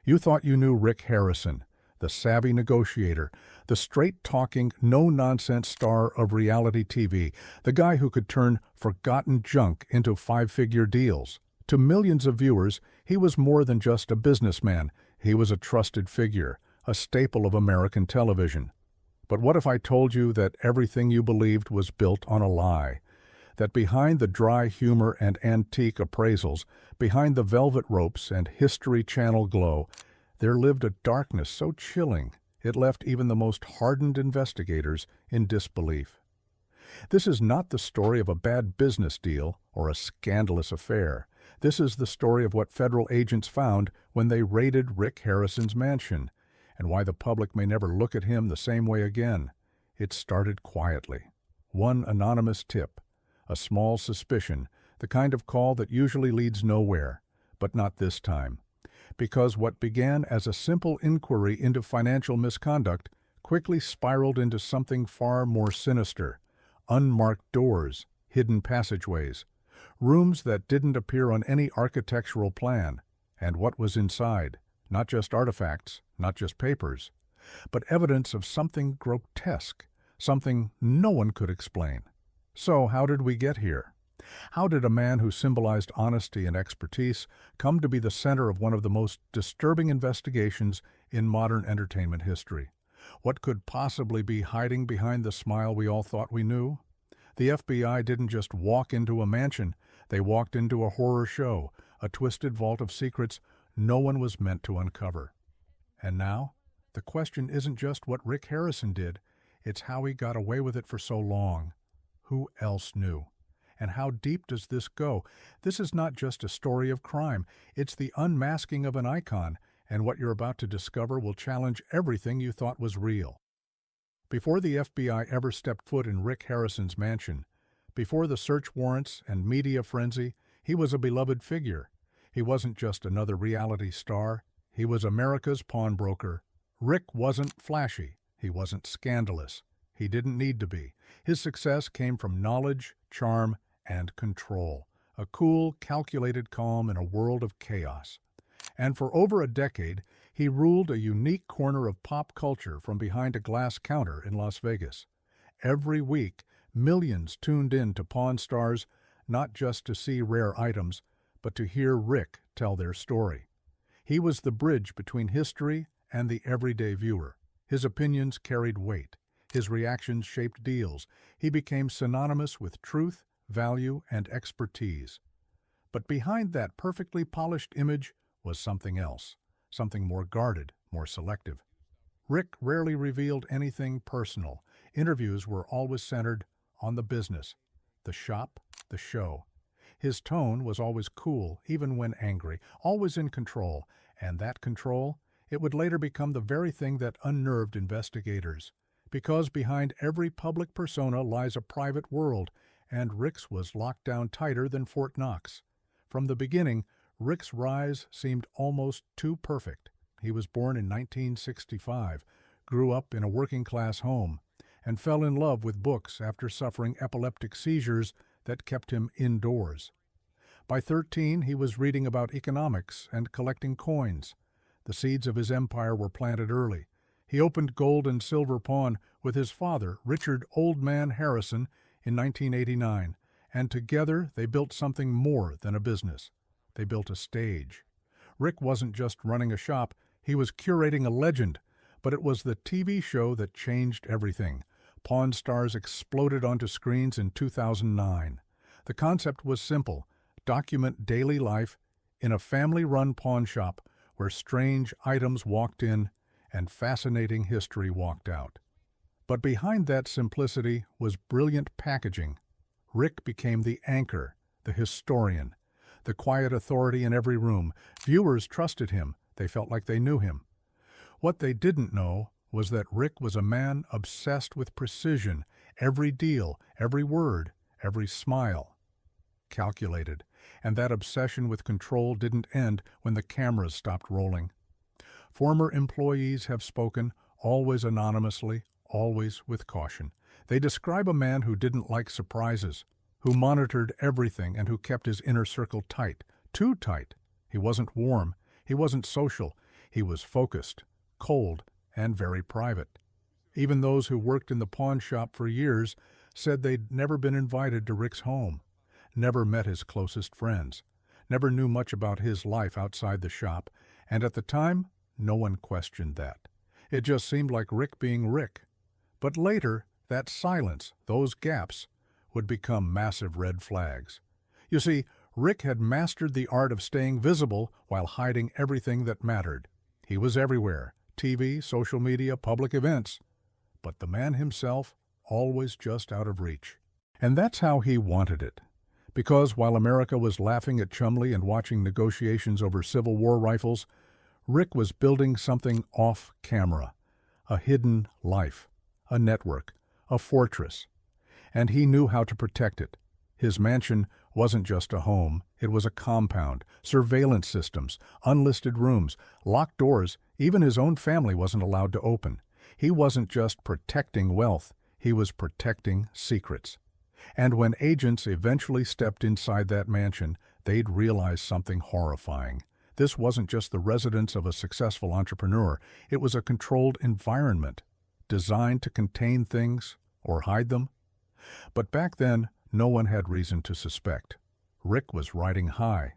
You thought you knew Rick Harrison, the savvy negotiator, the straight-talking, no-nonsense star of reality TV, the guy who could turn forgotten junk into five-figure deals. To millions of viewers, he was more than just a businessman. He was a trusted figure, a staple of American television. But what if I told you that everything you believed was built on a lie? That behind the dry humor and antique appraisals, behind the velvet ropes and History Channel glow, there lived a darkness so chilling it left even the most hardened investigators in disbelief. This is not the story of a bad business deal or a scandalous affair. This is the story of what federal agents found when they raided Rick Harrison's mansion, and why the public may never look at him the same way again. It started quietly. One anonymous tip, a small suspicion, the kind of call that usually leads nowhere, but not this time. Because what began as a simple inquiry into financial misconduct quickly spiraled into something far more sinister. Unmarked doors, hidden passageways, rooms that didn't appear on any architectural plan. And what was inside? Not just artifacts, not just papers, but evidence of something grotesque, something no one could explain. So how did we get here? How did a man who symbolized honesty and expertise come to be the center of one of the most disturbing investigations in modern entertainment history? What could possibly be hiding behind the smile we all thought we knew? The FBI didn't just walk into a mansion, they walked into a horror show, a twisted vault of secrets no one was meant to uncover. And now, the question isn't just what Rick Harrison did, it's how he got away with it for so long. Who else knew? And how deep does this go? This is not just a story of crime, it's the unmasking of an icon, and what you're about to discover will challenge everything you thought was real. Before the FBI ever stepped foot in Rick Harrison's mansion, before the search warrants and media frenzy, he was a beloved figure. He wasn't just another reality star, he was America's pawnbroker. Rick wasn't flashy, he wasn't scandalous. He didn't need to be. His success came from knowledge, charm, and control, a cool, calculated calm in a world of chaos. And for over a decade, he ruled a unique corner of pop culture from behind a glass counter in Las Vegas. Every week, millions tuned in to Pawn Stars, not just to see rare items, but to hear Rick tell their story. He was the bridge between history and the everyday viewer. His opinions carried weight. His reactions shaped deals. He became synonymous with truth, value, and expertise. But behind that perfectly polished image was something else, something more guarded, more selective. Rick rarely revealed anything personal. Interviews were always centered on the business, the shop, the show. His tone was always cool, even when angry, always in control, and that control, it would later become the very thing that unnerved investigators. Because behind every public persona lies a private world, and Rick's was locked down tighter than Fort Knox. From the beginning, Rick's rise seemed almost too perfect. He was born in 1965, grew up in a working-class home, and fell in love with books after suffering epileptic seizures that kept him indoors. By 13, he was reading about economics and collecting coins. The seeds of his empire were planted early. He opened gold and silver pawn with his father, Richard Old Man Harrison, in 1989, and together they built something more than a business. They built a stage. Rick wasn't just running a shop, he was curating a legend, but it was the TV show that changed everything. Pawn Stars exploded onto screens in 2009. The concept was simple: document daily life in a family-run pawn shop where strange items walked in and fascinating history walked out. But behind that simplicity was brilliant packaging. Rick became the anchor, the historian, the quiet authority in every room. Viewers trusted him. They felt like they knew him. What they didn't know was that Rick was a man obsessed with precision, every deal, every word, every smile. Calculated. And that obsession with control didn't end when the cameras stopped rolling. Former employees have spoken, always anonymously, always with caution. They describe a man who didn't like surprises, who monitored everything and who kept his inner circle tight, too tight. He wasn't warm, he wasn't social, He was focused, cold, and very private. Even those who worked in the pawn shop for years said they'd never been invited to Rick's home, never met his closest friends, never knew much about his life outside the shop, and at the time, no one questioned that. It just seemed like Rick being Rick. But later, that silence, those gaps, would become massive red flags. You see, Rick had mastered the art of staying visible while hiding everything that mattered. He was everywhere: TV, social media, public events. But the man himself, always just out of reach. And that's how he wanted it. Because while America was laughing at Chumley and watching negotiations over Civil War rifles, Rick was building something off-camera, a hidden life, a network, a fortress. And he knew how to protect it. His mansion wasn't just a home, it was a compound, surveillance systems, unlisted rooms, locked doors. Even his own family wasn't allowed to open. He wasn't just protecting wealth, he was protecting secrets. And when agents eventually stepped inside that mansion, they'd realize something horrifying. This wasn't just the residence of a successful entrepreneur, it was a controlled environment, designed to contain things or hide them. But back then, no one had reason to suspect. Rick was riding high.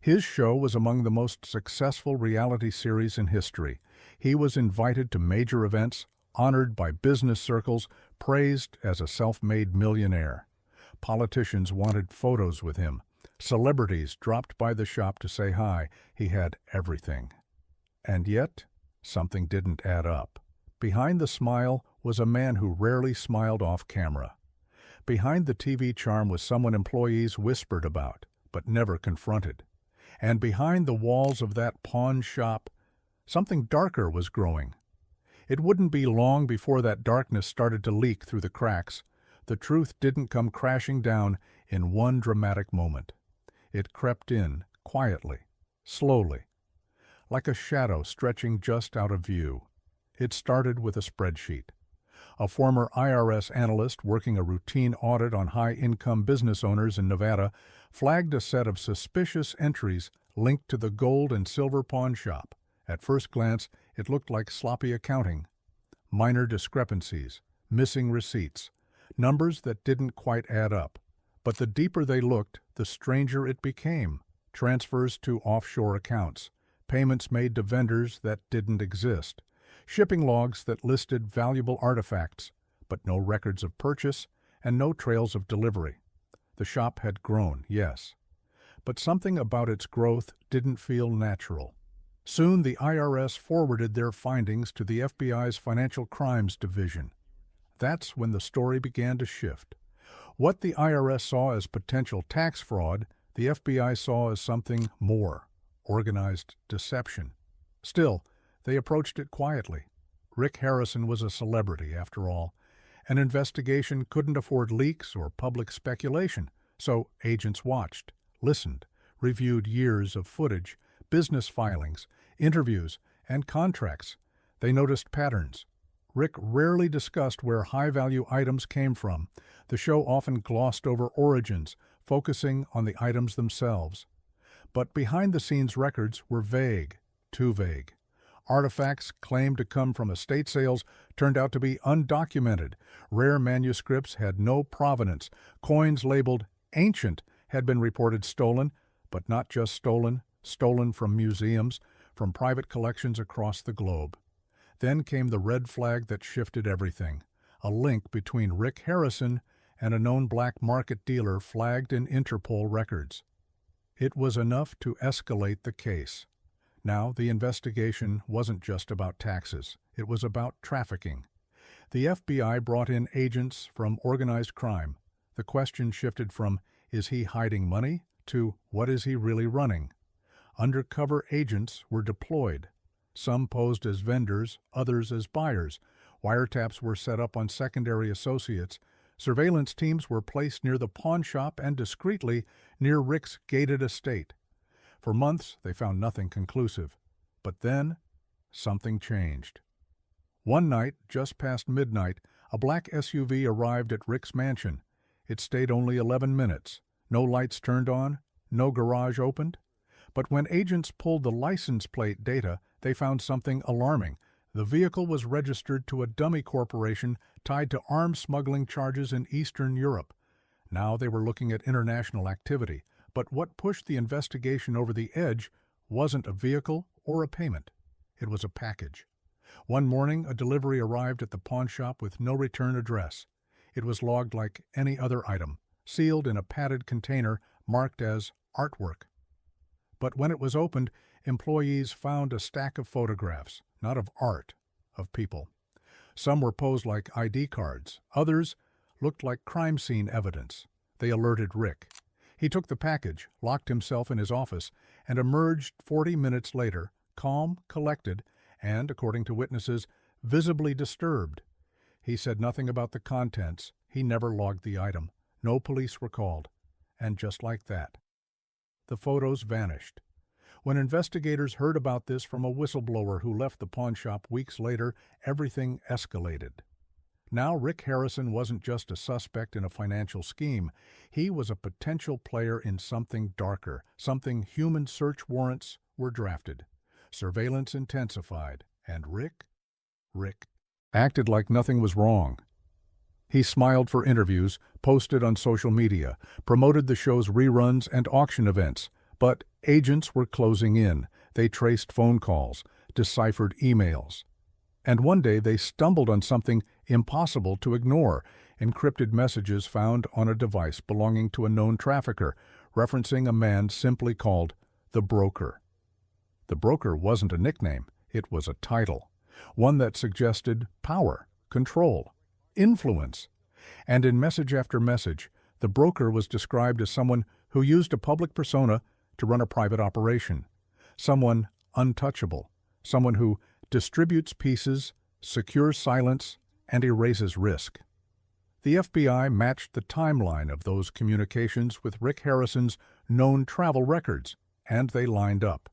His show was among the most successful reality series in history. He was invited to major events, honored by business circles, praised as a self-made millionaire. Politicians wanted photos with him. Celebrities dropped by the shop to say hi. He had everything. And yet, something didn't add up. Behind the smile was a man who rarely smiled off camera. Behind the TV charm was someone employees whispered about, but never confronted. And behind the walls of that pawn shop, something darker was growing. It wouldn't be long before that darkness started to leak through the cracks. The truth didn't come crashing down in one dramatic moment. It crept in, quietly, slowly, like a shadow stretching just out of view. It started with a spreadsheet. A former IRS analyst working a routine audit on high-income business owners in Nevada flagged a set of suspicious entries linked to the gold and silver pawn shop. At first glance, it looked like sloppy accounting. Minor discrepancies, missing receipts, numbers that didn't quite add up. But the deeper they looked, the stranger it became. Transfers to offshore accounts, payments made to vendors that didn't exist, shipping logs that listed valuable artifacts, but no records of purchase and no trails of delivery. The shop had grown, yes, but something about its growth didn't feel natural. Soon the IRS forwarded their findings to the FBI's Financial Crimes Division. That's when the story began to shift. What the IRS saw as potential tax fraud, the FBI saw as something more: organized deception. Still, they approached it quietly. Rick Harrison was a celebrity, after all. An investigation couldn't afford leaks or public speculation, so agents watched, listened, reviewed years of footage, business filings, interviews, and contracts. They noticed patterns. Rick rarely discussed where high-value items came from. The show often glossed over origins, focusing on the items themselves. But behind-the-scenes records were vague, too vague. Artifacts claimed to come from estate sales turned out to be undocumented. Rare manuscripts had no provenance. Coins labeled ancient had been reported stolen, but not just stolen, stolen from museums, from private collections across the globe. Then came the red flag that shifted everything: a link between Rick Harrison and a known black market dealer flagged in Interpol records. It was enough to escalate the case. Now, the investigation wasn't just about taxes. It was about trafficking. The FBI brought in agents from organized crime. The question shifted from, is he hiding money, to what is he really running? Undercover agents were deployed. Some posed as vendors, others as buyers. Wiretaps were set up on secondary associates. Surveillance teams were placed near the pawn shop and discreetly near Rick's gated estate. For months, they found nothing conclusive. But then, something changed. One night, just past midnight, a black SUV arrived at Rick's mansion. It stayed only 11 minutes. No lights turned on, no garage opened. But when agents pulled the license plate data, they found something alarming. The vehicle was registered to a dummy corporation tied to arms smuggling charges in Eastern Europe. Now they were looking at international activity, but what pushed the investigation over the edge wasn't a vehicle or a payment. It was a package. One morning, a delivery arrived at the pawn shop with no return address. It was logged like any other item, sealed in a padded container marked as artwork. But when it was opened, employees found a stack of photographs, not of art, of people. Some were posed like ID cards. Others looked like crime scene evidence. They alerted Rick. He took the package, locked himself in his office, and emerged 40 minutes later, calm, collected, and, according to witnesses, visibly disturbed. He said nothing about the contents. He never logged the item. No police were called. And just like that, the photos vanished. When investigators heard about this from a whistleblower who left the pawn shop weeks later, everything escalated. Now Rick Harrison wasn't just a suspect in a financial scheme. He was a potential player in something darker, something human search warrants were drafted. Surveillance intensified, and Rick acted like nothing was wrong. He smiled for interviews, posted on social media, promoted the show's reruns and auction events. But agents were closing in. They traced phone calls, deciphered emails. And one day they stumbled on something impossible to ignore, encrypted messages found on a device belonging to a known trafficker, referencing a man simply called the broker. The broker wasn't a nickname, it was a title, one that suggested power, control, influence. And in message after message, the broker was described as someone who used a public persona to run a private operation, someone untouchable, someone who distributes pieces, secures silence, and erases risk. The FBI matched the timeline of those communications with Rick Harrison's known travel records, and they lined up.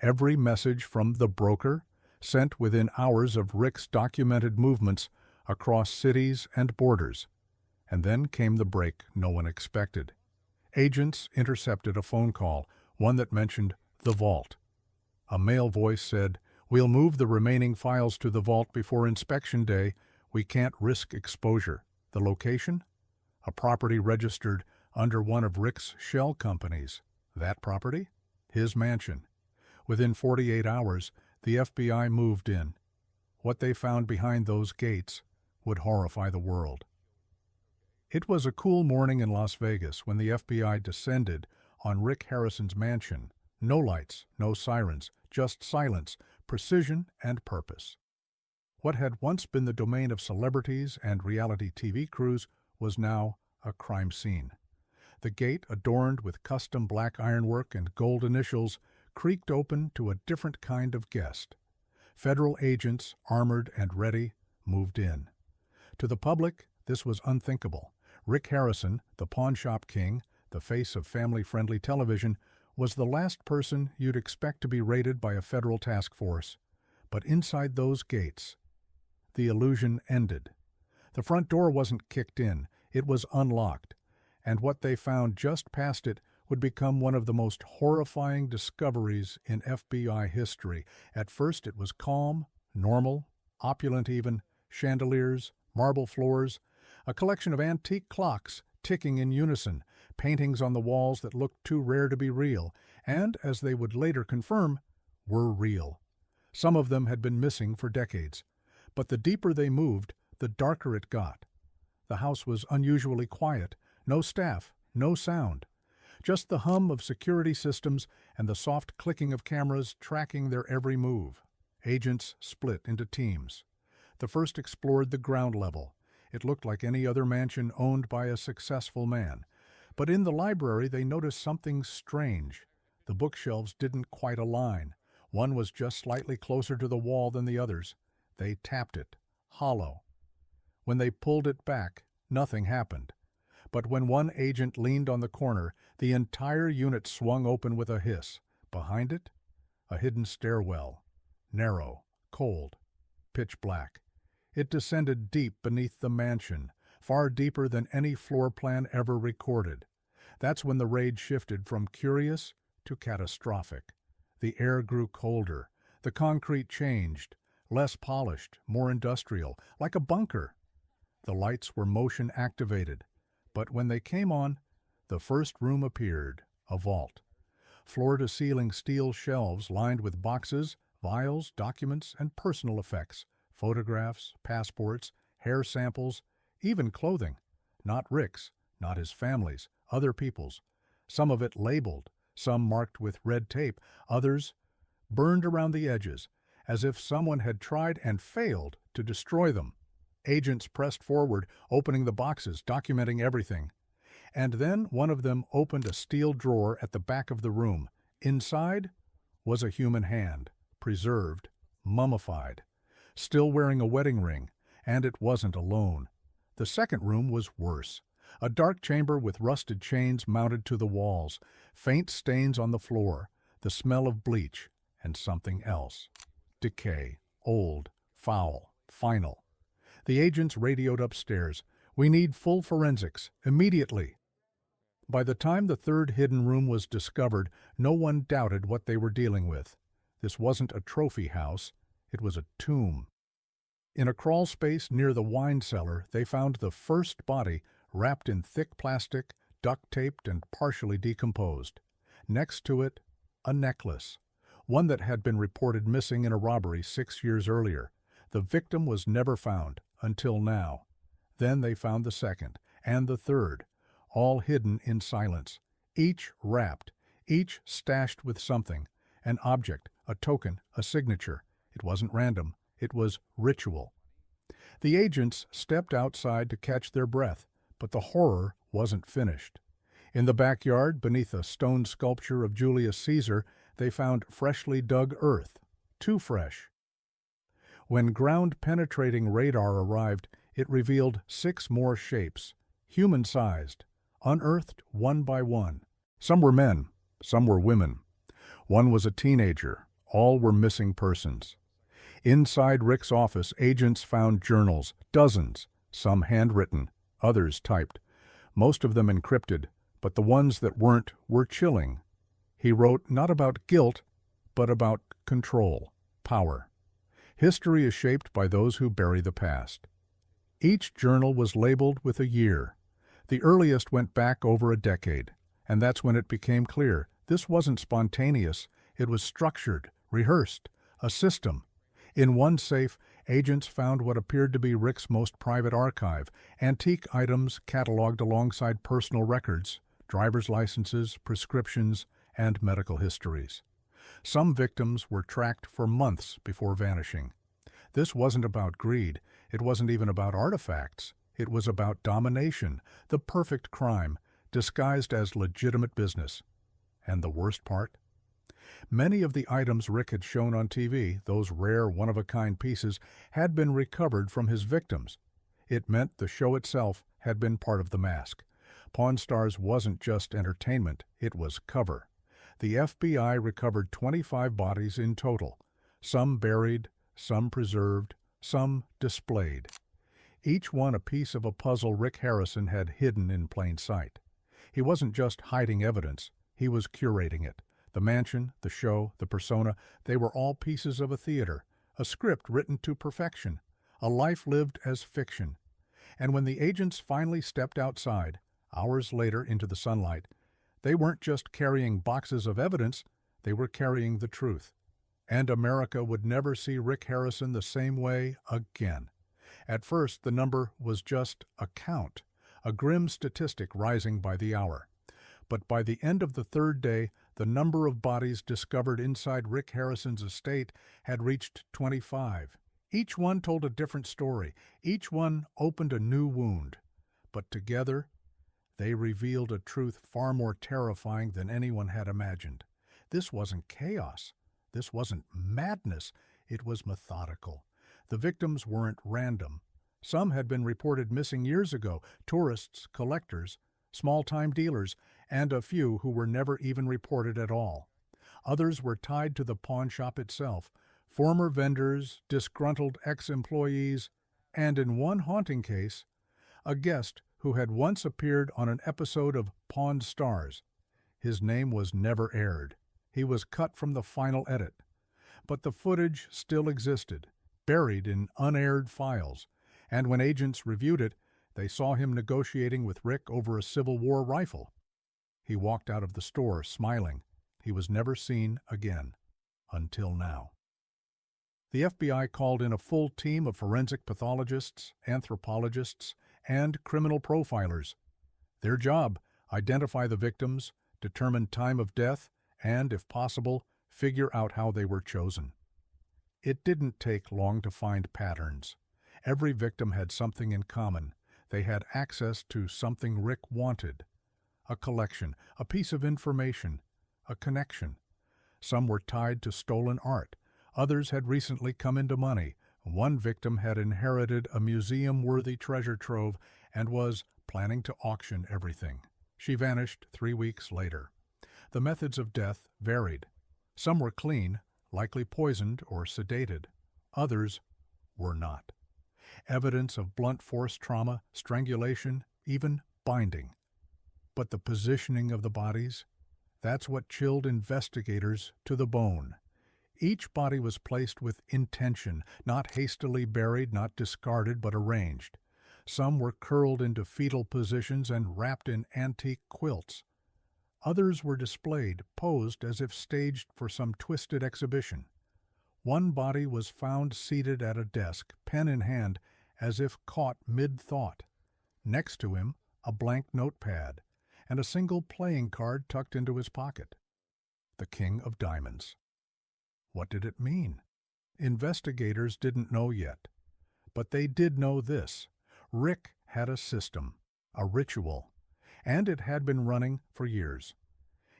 Every message from the broker sent within hours of Rick's documented movements across cities and borders. And then came the break no one expected. Agents intercepted a phone call, one that mentioned the vault. A male voice said, "We'll move the remaining files to the vault before inspection day. We can't risk exposure." The location? A property registered under one of Rick's shell companies. That property? His mansion. Within 48 hours, the FBI moved in. What they found behind those gates would horrify the world. It was a cool morning in Las Vegas when the FBI descended on Rick Harrison's mansion. No lights, no sirens, just silence, precision, and purpose. What had once been the domain of celebrities and reality TV crews was now a crime scene. The gate, adorned with custom black ironwork and gold initials, creaked open to a different kind of guest. Federal agents, armored and ready, moved in. To the public, this was unthinkable. Rick Harrison, the pawn shop king, the face of family-friendly television, was the last person you'd expect to be raided by a federal task force. But inside those gates, the illusion ended. The front door wasn't kicked in, it was unlocked, and what they found just past it would become one of the most horrifying discoveries in FBI history. At first it was calm, normal, opulent even, chandeliers, marble floors, a collection of antique clocks ticking in unison, paintings on the walls that looked too rare to be real, and, as they would later confirm, were real. Some of them had been missing for decades. But the deeper they moved, the darker it got. The house was unusually quiet, no staff, no sound. Just the hum of security systems and the soft clicking of cameras tracking their every move. Agents split into teams. The first explored the ground level. It looked like any other mansion owned by a successful man. But in the library they noticed something strange. The bookshelves didn't quite align. One was just slightly closer to the wall than the others. They tapped it, hollow. When they pulled it back, nothing happened. But when one agent leaned on the corner, the entire unit swung open with a hiss. Behind it, a hidden stairwell. Narrow, cold, pitch black. It descended deep beneath the mansion, far deeper than any floor plan ever recorded. That's when the raid shifted from curious to catastrophic. The air grew colder. The concrete changed, less polished, more industrial, like a bunker. The lights were motion-activated, but when they came on, the first room appeared, a vault. Floor-to-ceiling steel shelves lined with boxes, vials, documents, and personal effects, photographs, passports, hair samples, even clothing. Not Rick's, not his family's, other people's. Some of it labeled, some marked with red tape, others burned around the edges, as if someone had tried and failed to destroy them. Agents pressed forward, opening the boxes, documenting everything. And then one of them opened a steel drawer at the back of the room. Inside was a human hand, preserved, mummified, still wearing a wedding ring, and it wasn't alone. The second room was worse. A dark chamber with rusted chains mounted to the walls, faint stains on the floor, the smell of bleach, and something else. Decay, old, foul, final. The agents radioed upstairs. "We need full forensics, immediately." By the time the third hidden room was discovered, no one doubted what they were dealing with. This wasn't a trophy house, it was a tomb. In a crawl space near the wine cellar, they found the first body wrapped in thick plastic, duct-taped and partially decomposed. Next to it, a necklace, one that had been reported missing in a robbery 6 years earlier. The victim was never found, until now. Then they found the second, and the third, all hidden in silence, each wrapped, each stashed with something, an object, a token, a signature. It wasn't random, it was ritual. The agents stepped outside to catch their breath, but the horror wasn't finished. In the backyard, beneath a stone sculpture of Julius Caesar, they found freshly dug earth, too fresh. When ground-penetrating radar arrived, it revealed 6 more shapes, human-sized, unearthed one by one. Some were men, some were women. One was a teenager, all were missing persons. Inside Rick's office, agents found journals, dozens, some handwritten, others typed, most of them encrypted, but the ones that weren't were chilling. He wrote not about guilt, but about control, power. History is shaped by those who bury the past. Each journal was labeled with a year. The earliest went back over a decade, and that's when it became clear this wasn't spontaneous, it was structured, rehearsed, a system. In one safe, agents found what appeared to be Rick's most private archive, antique items cataloged alongside personal records, driver's licenses, prescriptions, and medical histories. Some victims were tracked for months before vanishing. This wasn't about greed, it wasn't even about artifacts. It was about domination, the perfect crime, disguised as legitimate business. And the worst part? Many of the items Rick had shown on TV, those rare one-of-a-kind pieces, had been recovered from his victims. It meant the show itself had been part of the mask. Pawn Stars wasn't just entertainment, it was cover. The FBI recovered 25 bodies in total, some buried, some preserved, some displayed. Each one a piece of a puzzle Rick Harrison had hidden in plain sight. He wasn't just hiding evidence, he was curating it. The mansion, the show, the persona, they were all pieces of a theater, a script written to perfection, a life lived as fiction. And when the agents finally stepped outside, hours later into the sunlight, they weren't just carrying boxes of evidence, they were carrying the truth. And America would never see Rick Harrison the same way again. At first, the number was just a count, a grim statistic rising by the hour. But by the end of the third day, the number of bodies discovered inside Rick Harrison's estate had reached 25. Each one told a different story. Each one opened a new wound. But together, they revealed a truth far more terrifying than anyone had imagined. This wasn't chaos. This wasn't madness. It was methodical. The victims weren't random. Some had been reported missing years ago, tourists, collectors, small-time dealers, and a few who were never even reported at all. Others were tied to the pawn shop itself, former vendors, disgruntled ex-employees, and in one haunting case, a guest who had once appeared on an episode of Pawn Stars. His name was never aired. He was cut from the final edit. But the footage still existed, buried in unaired files, and when agents reviewed it, they saw him negotiating with Rick over a Civil War rifle. He walked out of the store smiling. He was never seen again, until now. The FBI called in a full team of forensic pathologists, anthropologists, and criminal profilers. Their job: identify the victims, determine time of death, and, if possible, figure out how they were chosen. It didn't take long to find patterns. Every victim had something in common. They had access to something Rick wanted. A collection, a piece of information, a connection. Some were tied to stolen art. Others had recently come into money. One victim had inherited a museum-worthy treasure trove and was planning to auction everything. She vanished 3 weeks later. The methods of death varied. Some were clean, likely poisoned or sedated. Others were not. Evidence of blunt force trauma, strangulation, even binding. But the positioning of the bodies, that's what chilled investigators to the bone. Each body was placed with intention, not hastily buried, not discarded, but arranged. Some were curled into fetal positions and wrapped in antique quilts. Others were displayed, posed as if staged for some twisted exhibition. One body was found seated at a desk, pen in hand, as if caught mid-thought. Next to him, a blank notepad, and a single playing card tucked into his pocket. The King of Diamonds. What did it mean? Investigators didn't know yet. But they did know this. Rick had a system, a ritual, and it had been running for years.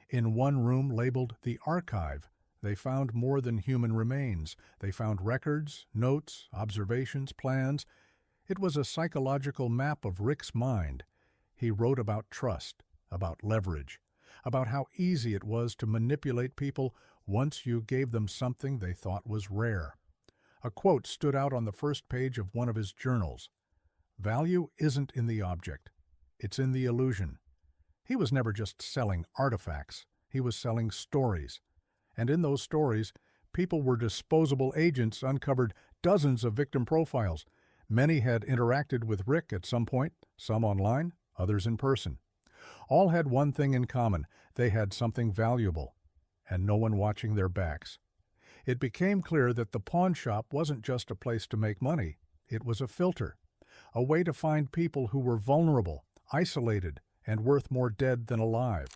In one room labeled the Archive, they found more than human remains. They found records, notes, observations, plans. It was a psychological map of Rick's mind. He wrote about trust, about leverage, about how easy it was to manipulate people once you gave them something they thought was rare. A quote stood out on the first page of one of his journals. "Value isn't in the object. It's in the illusion." He was never just selling artifacts. He was selling stories. And in those stories, people were disposable agents uncovered dozens of victim profiles. Many had interacted with Rick at some point, some online, others in person. All had one thing in common: they had something valuable, and no one watching their backs. It became clear that the pawn shop wasn't just a place to make money. It was a filter, a way to find people who were vulnerable, isolated, and worth more dead than alive.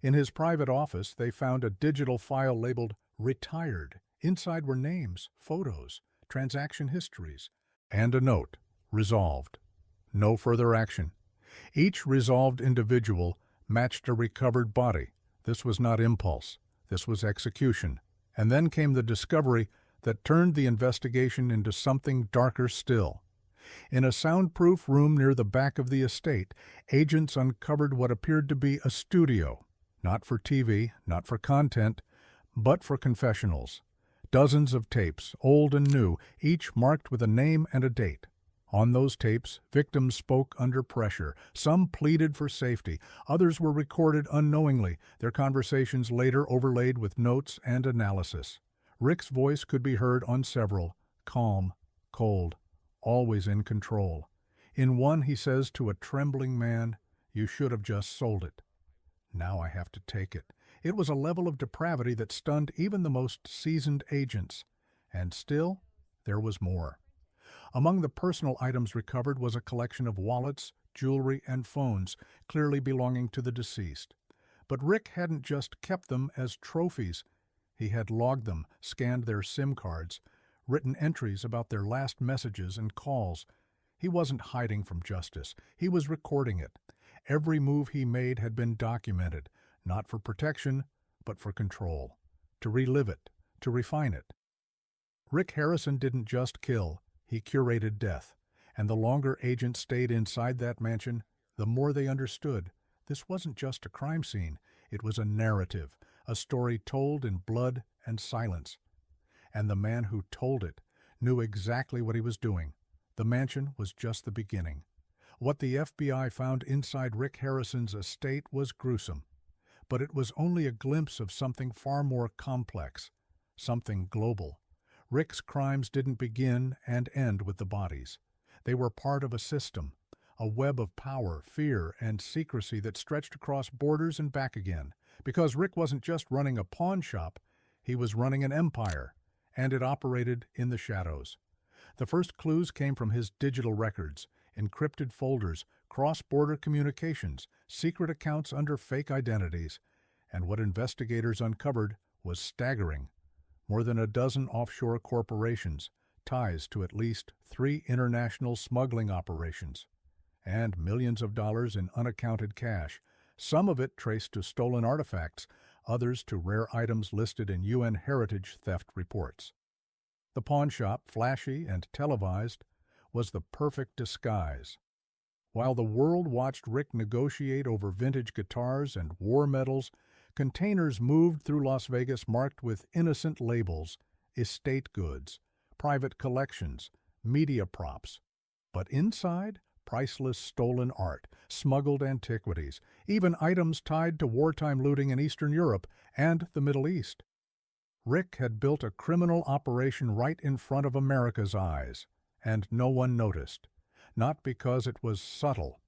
In his private office, they found a digital file labeled "Retired." Inside were names, photos, transaction histories, and a note, "Resolved." No further action. Each resolved individual matched a recovered body. This was not impulse. This was execution. And then came the discovery that turned the investigation into something darker still. In a soundproof room near the back of the estate, agents uncovered what appeared to be a studio, not for TV, not for content, but for confessionals. Dozens of tapes, old and new, each marked with a name and a date. On those tapes, victims spoke under pressure. Some pleaded for safety. Others were recorded unknowingly, their conversations later overlaid with notes and analysis. Rick's voice could be heard on several, calm, cold, always in control. In one, he says to a trembling man, "You should have just sold it. Now I have to take it." It was a level of depravity that stunned even the most seasoned agents. And still, there was more. Among the personal items recovered was a collection of wallets, jewelry, and phones, clearly belonging to the deceased. But Rick hadn't just kept them as trophies. He had logged them, scanned their SIM cards, written entries about their last messages and calls. He wasn't hiding from justice. He was recording it. Every move he made had been documented, not for protection, but for control, to relive it, to refine it. Rick Harrison didn't just kill. He curated death, and the longer agents stayed inside that mansion, the more they understood. This wasn't just a crime scene. It was a narrative, a story told in blood and silence. And the man who told it knew exactly what he was doing. The mansion was just the beginning. What the FBI found inside Rick Harrison's estate was gruesome, but it was only a glimpse of something far more complex. something global. Rick's crimes didn't begin and end with the bodies. They were part of a system, a web of power, fear, and secrecy that stretched across borders and back again. Because Rick wasn't just running a pawn shop, he was running an empire, and it operated in the shadows. The first clues came from his digital records, encrypted folders, cross-border communications, secret accounts under fake identities, and what investigators uncovered was staggering. More than a dozen offshore corporations, ties to at least 3 international smuggling operations, and millions of dollars in unaccounted cash, some of it traced to stolen artifacts, others to rare items listed in UN heritage theft reports. The pawn shop, flashy and televised, was the perfect disguise. While the world watched Rick negotiate over vintage guitars and war medals, containers moved through Las Vegas marked with innocent labels, estate goods, private collections, media props. But inside, priceless stolen art, smuggled antiquities, even items tied to wartime looting in Eastern Europe and the Middle East. Rick had built a criminal operation right in front of America's eyes, and no one noticed. Not because it was subtle,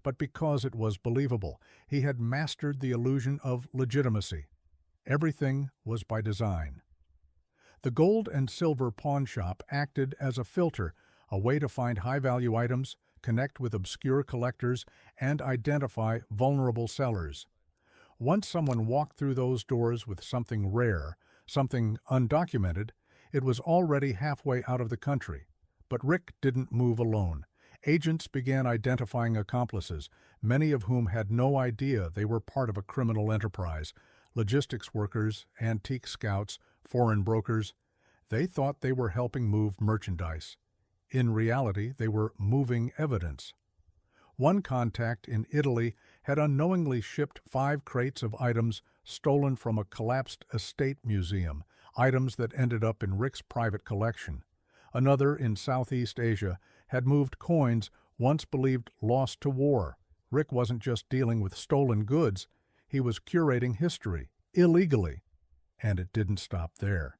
but because it was believable. He had mastered the illusion of legitimacy. Everything was by design. The gold and silver pawn shop acted as a filter, a way to find high-value items, connect with obscure collectors, and identify vulnerable sellers. Once someone walked through those doors with something rare, something undocumented, it was already halfway out of the country. But Rick didn't move alone. Agents began identifying accomplices, many of whom had no idea they were part of a criminal enterprise. Logistics workers, antique scouts, foreign brokers. They thought they were helping move merchandise. In reality, they were moving evidence. One contact in Italy had unknowingly shipped 5 crates of items stolen from a collapsed estate museum, items that ended up in Rick's private collection. Another in Southeast Asia had moved coins once believed lost to war. Rick wasn't just dealing with stolen goods, he was curating history, illegally. And it didn't stop there.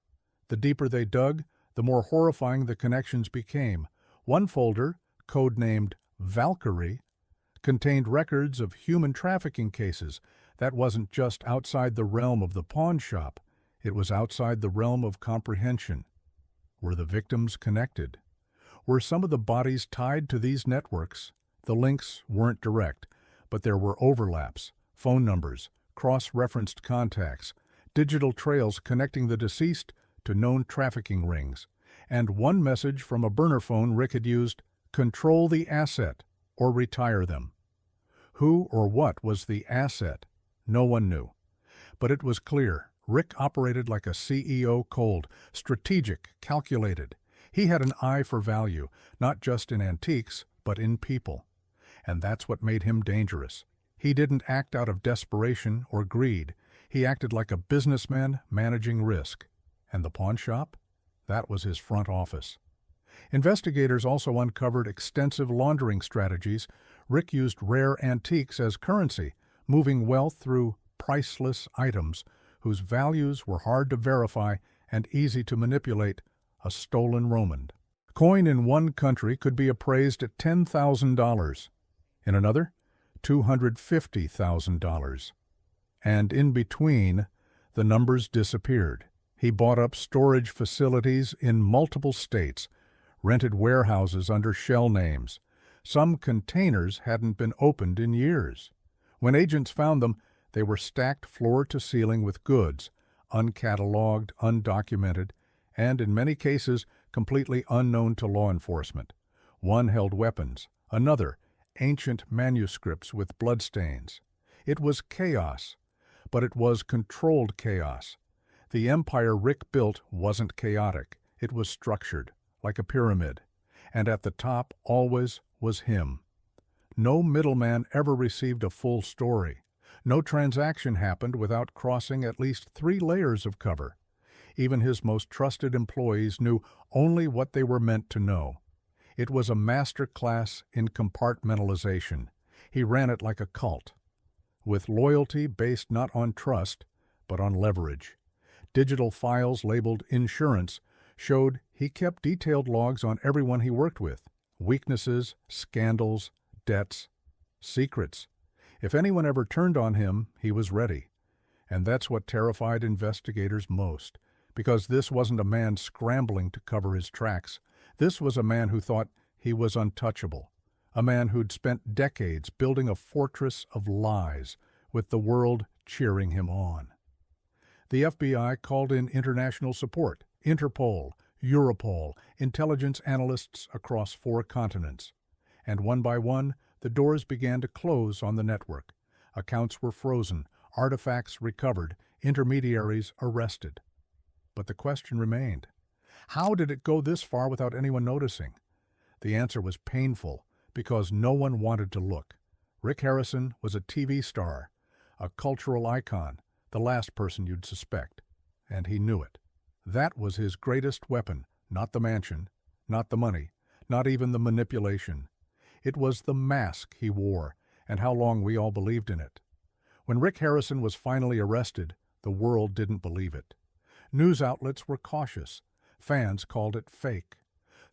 The deeper they dug, the more horrifying the connections became. One folder, codenamed Valkyrie, contained records of human trafficking cases. That wasn't just outside the realm of the pawn shop, it was outside the realm of comprehension. Were the victims connected? Were some of the bodies tied to these networks? The links weren't direct, but there were overlaps, phone numbers, cross-referenced contacts, digital trails connecting the deceased to known trafficking rings, and one message from a burner phone Rick had used: control the asset or retire them. Who or what was the asset? No one knew. But it was clear. Rick operated like a CEO cold, strategic, calculated. He had an eye for value, not just in antiques, but in people. And that's what made him dangerous. He didn't act out of desperation or greed. He acted like a businessman managing risk. And the pawn shop? That was his front office. Investigators also uncovered extensive laundering strategies. Rick used rare antiques as currency, moving wealth through priceless items whose values were hard to verify and easy to manipulate. A stolen Roman coin in one country could be appraised at $10,000. In another, $250,000. And in between, the numbers disappeared. He bought up storage facilities in multiple states, rented warehouses under shell names. Some containers hadn't been opened in years. When agents found them, they were stacked floor to ceiling with goods, uncatalogued, undocumented, and in many cases completely unknown to law enforcement. One held weapons, another ancient manuscripts with bloodstains. It was chaos, but it was controlled chaos. The empire Rick built wasn't chaotic. It was structured, like a pyramid. And at the top always was him. No middleman ever received a full story. No transaction happened without crossing at least 3 layers of cover. Even his most trusted employees knew only what they were meant to know. It was a master class in compartmentalization. He ran it like a cult, with loyalty based not on trust, but on leverage. Digital files labeled insurance showed he kept detailed logs on everyone he worked with. Weaknesses, scandals, debts, secrets. If anyone ever turned on him, he was ready. And that's what terrified investigators most, because this wasn't a man scrambling to cover his tracks. This was a man who thought he was untouchable, a man who'd spent decades building a fortress of lies, with the world cheering him on. The FBI called in international support, Interpol, Europol, intelligence analysts across 4 continents. And one by one, the doors began to close on the network. Accounts were frozen, artifacts recovered, intermediaries arrested. But the question remained. How did it go this far without anyone noticing? The answer was painful, because no one wanted to look. Rick Harrison was a TV star, a cultural icon, the last person you'd suspect. And he knew it. That was his greatest weapon, not the mansion, not the money, not even the manipulation. It was the mask he wore, and how long we all believed in it. When Rick Harrison was finally arrested, the world didn't believe it. News outlets were cautious. Fans called it fake.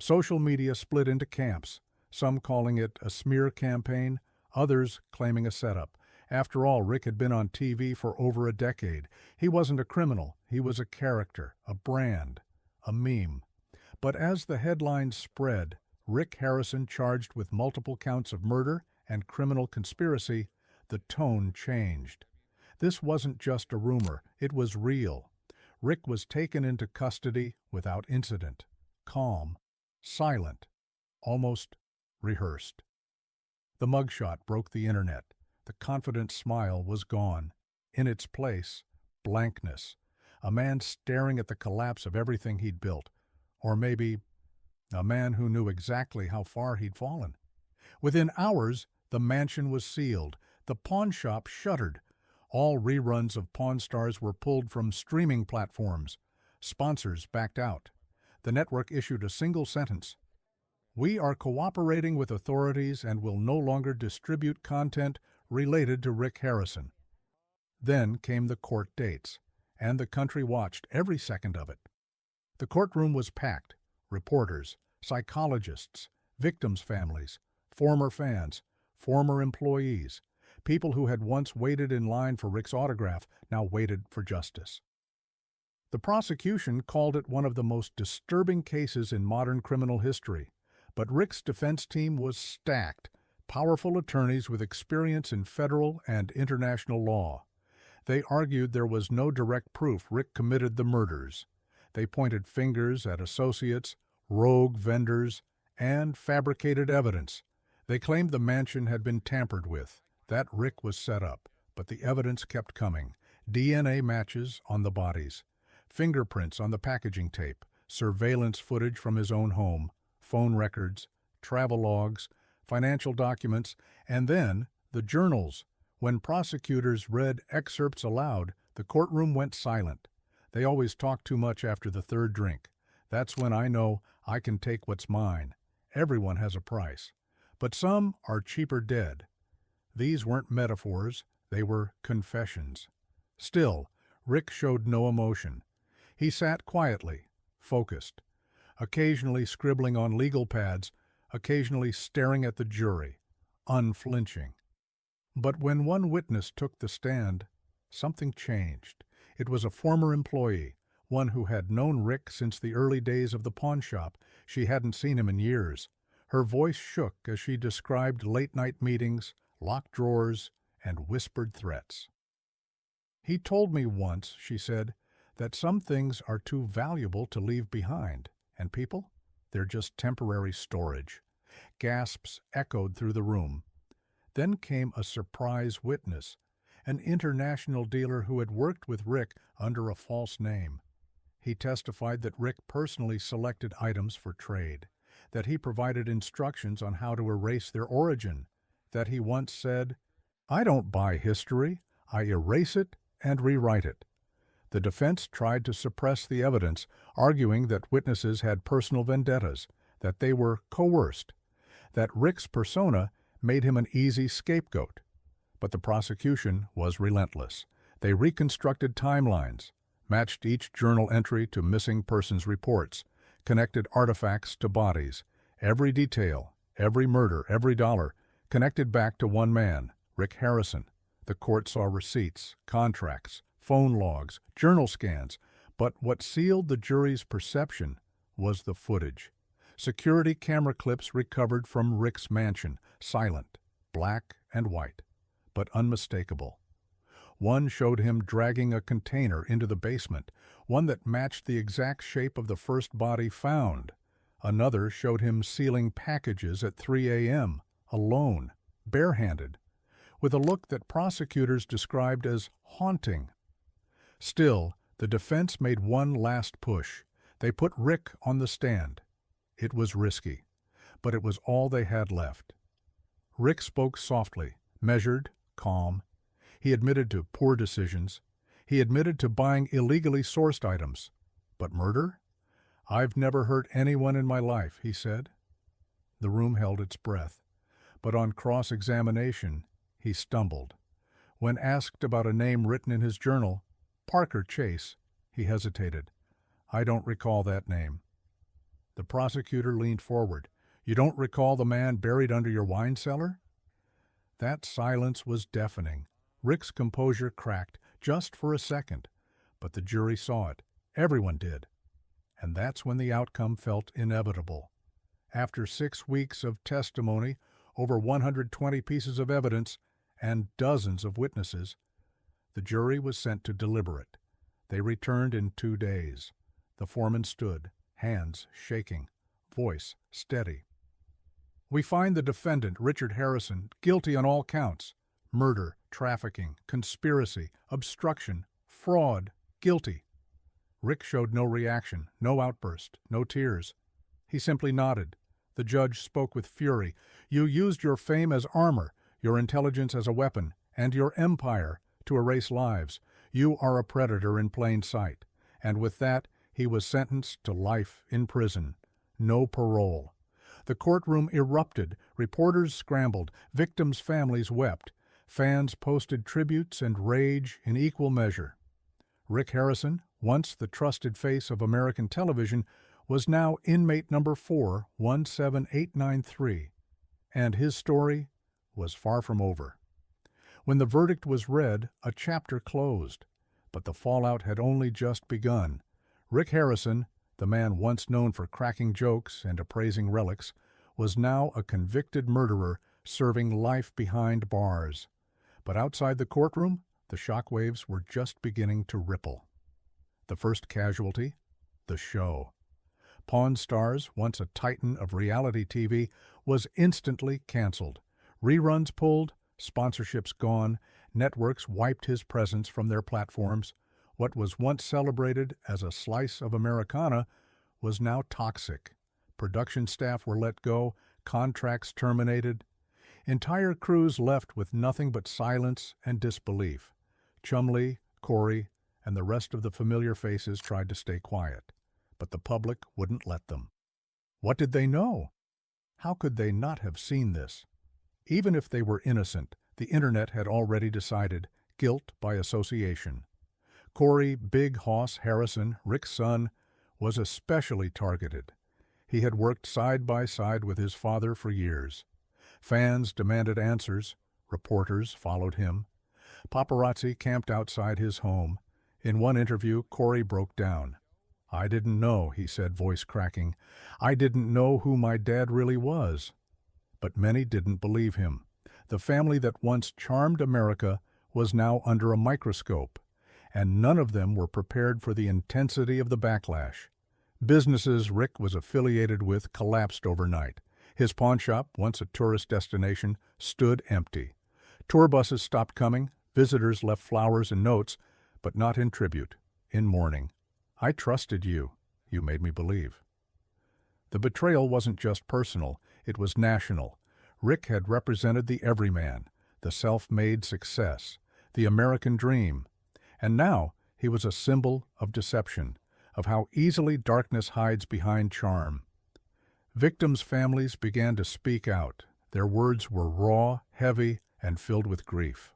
Social media split into camps, some calling it a smear campaign, others claiming a setup. After all, Rick had been on TV for over a decade. He wasn't a criminal. He was a character, a brand, a meme. But as the headlines spread, Rick Harrison charged with multiple counts of murder and criminal conspiracy, the tone changed. This wasn't just a rumor. It was real. Rick was taken into custody without incident, calm, silent, almost rehearsed. The mugshot broke the internet. The confident smile was gone. In its place, blankness. A man staring at the collapse of everything he'd built. Or maybe a man who knew exactly how far he'd fallen. Within hours, the mansion was sealed. The pawn shop shuttered. All reruns of Pawn Stars were pulled from streaming platforms. Sponsors backed out. The network issued a single sentence. "We are cooperating with authorities and will no longer distribute content related to Rick Harrison." Then came the court dates, and the country watched every second of it. The courtroom was packed. Reporters, psychologists, victims' families, former fans, former employees, people who had once waited in line for Rick's autograph now waited for justice. The prosecution called it one of the most disturbing cases in modern criminal history, but Rick's defense team was stacked, powerful attorneys with experience in federal and international law. They argued there was no direct proof Rick committed the murders. They pointed fingers at associates, rogue vendors, and fabricated evidence. They claimed the mansion had been tampered with, that Rick was set up, but the evidence kept coming. DNA matches on the bodies, fingerprints on the packaging tape, surveillance footage from his own home, phone records, travel logs, financial documents, and then the journals. When prosecutors read excerpts aloud, the courtroom went silent. They always talk too much after the third drink. That's when I know I can take what's mine. Everyone has a price. But some are cheaper dead. These weren't metaphors, they were confessions. Still, Rick showed no emotion. He sat quietly, focused, occasionally scribbling on legal pads, occasionally staring at the jury, unflinching. But when one witness took the stand, something changed. It was a former employee, one who had known Rick since the early days of the pawn shop. She hadn't seen him in years. Her voice shook as she described late-night meetings, locked drawers, and whispered threats. "He told me once," she said, "that some things are too valuable to leave behind, and people, they're just temporary storage." Gasps echoed through the room. Then came a surprise witness, an international dealer who had worked with Rick under a false name. He testified that Rick personally selected items for trade, that he provided instructions on how to erase their origin, that he once said, "I don't buy history, I erase it and rewrite it." The defense tried to suppress the evidence, arguing that witnesses had personal vendettas, that they were coerced, that Rick's persona made him an easy scapegoat. But the prosecution was relentless. They reconstructed timelines. matched each journal entry to missing persons reports, connected artifacts to bodies. Every detail, every murder, every dollar, connected back to one man, Rick Harrison. The court saw receipts, contracts, phone logs, journal scans, but what sealed the jury's perception was the footage. Security camera clips recovered from Rick's mansion, silent, black and white, but unmistakable. One showed him dragging a container into the basement, one that matched the exact shape of the first body found. Another showed him sealing packages at 3 a.m., alone, barehanded, with a look that prosecutors described as haunting. Still, the defense made one last push. They put Rick on the stand. It was risky, but it was all they had left. Rick spoke softly, measured, calm. He admitted to poor decisions. He admitted to buying illegally sourced items. But murder? "I've never hurt anyone in my life," he said. The room held its breath, but on cross-examination, he stumbled. When asked about a name written in his journal, Parker Chase, he hesitated. "I don't recall that name." The prosecutor leaned forward. "You don't recall the man buried under your wine cellar?" That silence was deafening. Rick's composure cracked, just for a second, but the jury saw it. Everyone did. And that's when the outcome felt inevitable. After 6 weeks of testimony, over 120 pieces of evidence, and dozens of witnesses, the jury was sent to deliberate. They returned in 2 days. The foreman stood, hands shaking, voice steady. "We find the defendant, Richard Harrison, guilty on all counts. Murder, trafficking, conspiracy, obstruction, fraud, guilty." Rick showed no reaction, no outburst, no tears. He simply nodded. The judge spoke with fury. "You used your fame as armor, your intelligence as a weapon, and your empire to erase lives. You are a predator in plain sight." And with that, he was sentenced to life in prison. No parole. The courtroom erupted. Reporters scrambled. Victims' families wept. Fans posted tributes and rage in equal measure. Rick Harrison, once the trusted face of American television, was now inmate number 417893, and his story was far from over. When the verdict was read, a chapter closed, but the fallout had only just begun. Rick Harrison, the man once known for cracking jokes and appraising relics, was now a convicted murderer serving life behind bars. But outside the courtroom, the shockwaves were just beginning to ripple. The first casualty, the show. Pawn Stars, once a titan of reality TV, was instantly canceled. Reruns pulled, sponsorships gone, networks wiped his presence from their platforms. What was once celebrated as a slice of Americana was now toxic. Production staff were let go, contracts terminated. Entire crews left with nothing but silence and disbelief. Chumlee, Corey, and the rest of the familiar faces tried to stay quiet, but the public wouldn't let them. What did they know? How could they not have seen this? Even if they were innocent, the internet had already decided guilt by association. Corey Big Hoss Harrison, Rick's son, was especially targeted. He had worked side by side with his father for years. Fans demanded answers. Reporters followed him. Paparazzi camped outside his home. In one interview, Corey broke down. "I didn't know," he said, voice cracking. "I didn't know who my dad really was." But many didn't believe him. The family that once charmed America was now under a microscope, and none of them were prepared for the intensity of the backlash. Businesses Rick was affiliated with collapsed overnight. His pawn shop, once a tourist destination, stood empty. Tour buses stopped coming. Visitors left flowers and notes, but not in tribute, in mourning. "I trusted you. You made me believe." The betrayal wasn't just personal, it was national. Rick had represented the everyman, the self-made success, the American dream. And now he was a symbol of deception, of how easily darkness hides behind charm. Victims' families began to speak out. Their words were raw, heavy, and filled with grief.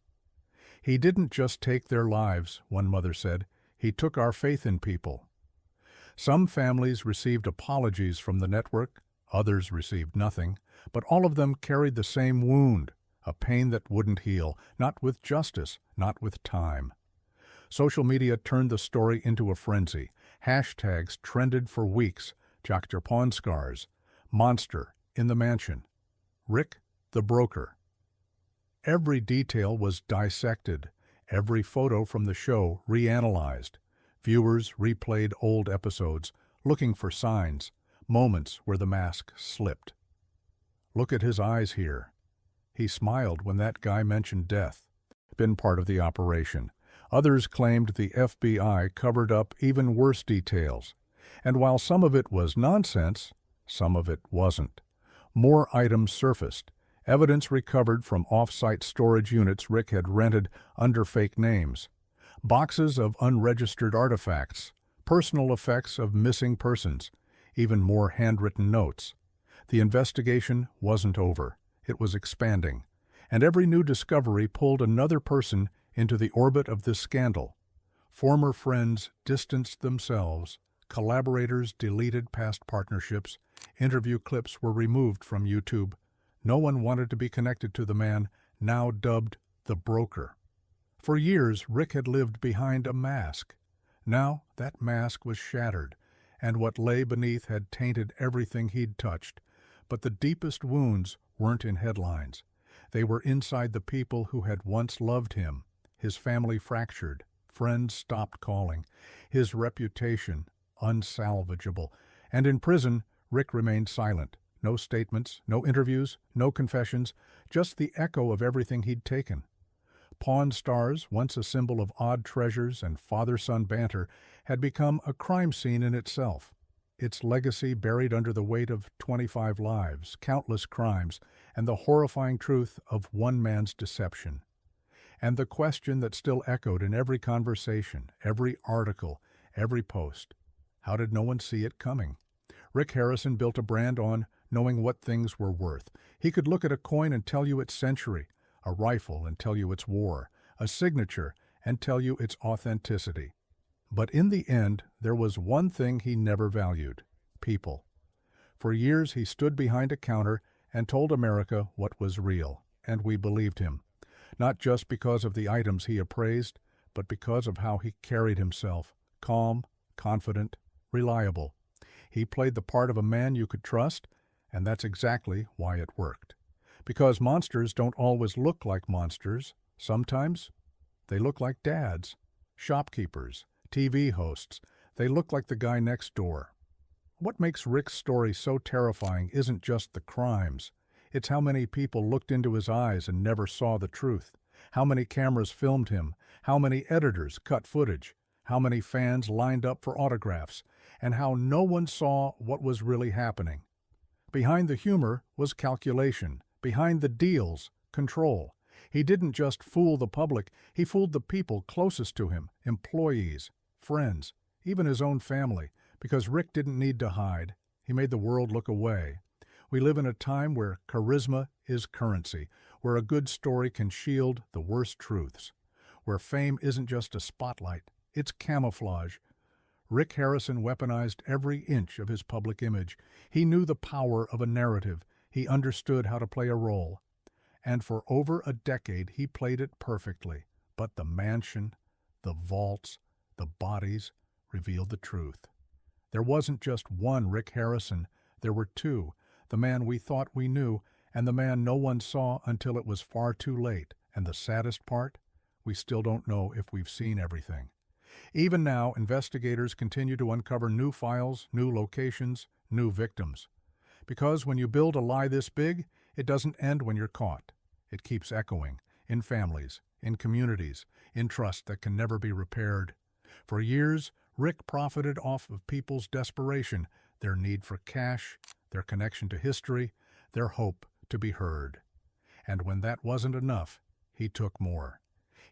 "He didn't just take their lives," one mother said. He took our faith in people. Some families received apologies from the network, others received nothing, but all of them carried the same wound, a pain that wouldn't heal, not with justice, not with time. Social media turned the story into a frenzy. Hashtags trended for weeks. Dr. Pawn Scars, Monster in the Mansion, Rick the Broker. Every detail was dissected, every photo from the show reanalyzed. Viewers replayed old episodes, looking for signs, moments where the mask slipped. Look at his eyes here. He smiled when that guy mentioned death. Been part of the operation. Others claimed the FBI covered up even worse details. And while some of it was nonsense, some of it wasn't. More items surfaced. Evidence recovered from off-site storage units Rick had rented under fake names. Boxes of unregistered artifacts, personal effects of missing persons, even more handwritten notes. The investigation wasn't over. It was expanding. And every new discovery pulled another person into the orbit of this scandal. Former friends distanced themselves, collaborators deleted past partnerships, interview clips were removed from YouTube. No one wanted to be connected to the man now dubbed the Broker. For years, Rick had lived behind a mask. Now that mask was shattered, and what lay beneath had tainted everything he'd touched. But the deepest wounds weren't in headlines. They were inside the people who had once loved him. His family fractured, friends stopped calling, his reputation unsalvageable. And in prison, Rick remained silent. No statements, no interviews, no confessions, just the echo of everything he'd taken. Pawn Stars, once a symbol of odd treasures and father-son banter, had become a crime scene in itself. Its legacy buried under the weight of 25 lives, countless crimes, and the horrifying truth of one man's deception. And the question that still echoed in every conversation, every article, every post: how did no one see it coming? Rick Harrison built a brand on knowing what things were worth. He could look at a coin and tell you its century, a rifle and tell you its war, a signature and tell you its authenticity. But in the end, there was one thing he never valued: people. For years he stood behind a counter and told America what was real, and we believed him. Not just because of the items he appraised, but because of how he carried himself: calm, confident, reliable. He played the part of a man you could trust, and that's exactly why it worked. Because monsters don't always look like monsters. Sometimes they look like dads, shopkeepers, TV hosts. They look like the guy next door. What makes Rick's story so terrifying isn't just the crimes. It's how many people looked into his eyes and never saw the truth, how many cameras filmed him, how many editors cut footage, how many fans lined up for autographs, and how no one saw what was really happening. Behind the humor was calculation. Behind the deals, control. He didn't just fool the public, he fooled the people closest to him, employees, friends, even his own family, because Rick didn't need to hide. He made the world look away. We live in a time where charisma is currency, where a good story can shield the worst truths, where fame isn't just a spotlight, it's camouflage. Rick Harrison weaponized every inch of his public image. He knew the power of a narrative. He understood how to play a role. And for over a decade, he played it perfectly. But the mansion, the vaults, the bodies revealed the truth. There wasn't just one Rick Harrison. There were two: the man we thought we knew, and the man no one saw until it was far too late. And the saddest part? We still don't know if we've seen everything. Even now, investigators continue to uncover new files, new locations, new victims. Because when you build a lie this big, it doesn't end when you're caught. It keeps echoing, in families, in communities, in trust that can never be repaired. For years, Rick profited off of people's desperation, their need for cash, their connection to history, their hope to be heard. And when that wasn't enough, he took more.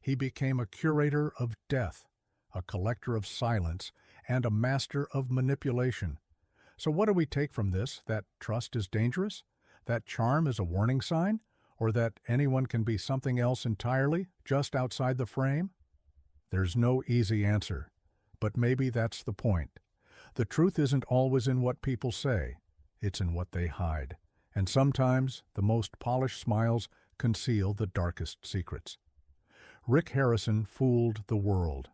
He became a curator of death, a collector of silence, and a master of manipulation. So what do we take from this? That trust is dangerous? That charm is a warning sign? Or that anyone can be something else entirely, just outside the frame? There's no easy answer. But maybe that's the point. The truth isn't always in what people say, it's in what they hide. And sometimes the most polished smiles conceal the darkest secrets. Rick Harrison fooled the world,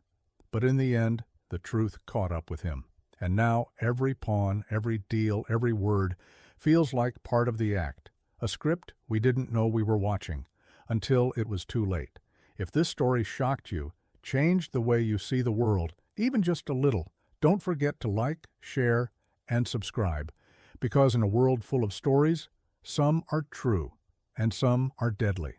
but in the end, the truth caught up with him. And now every pawn, every deal, every word feels like part of the act, a script we didn't know we were watching, until it was too late. If this story shocked you, changed the way you see the world, even just a little, don't forget to like, share, and subscribe, because in a world full of stories, some are true and some are deadly.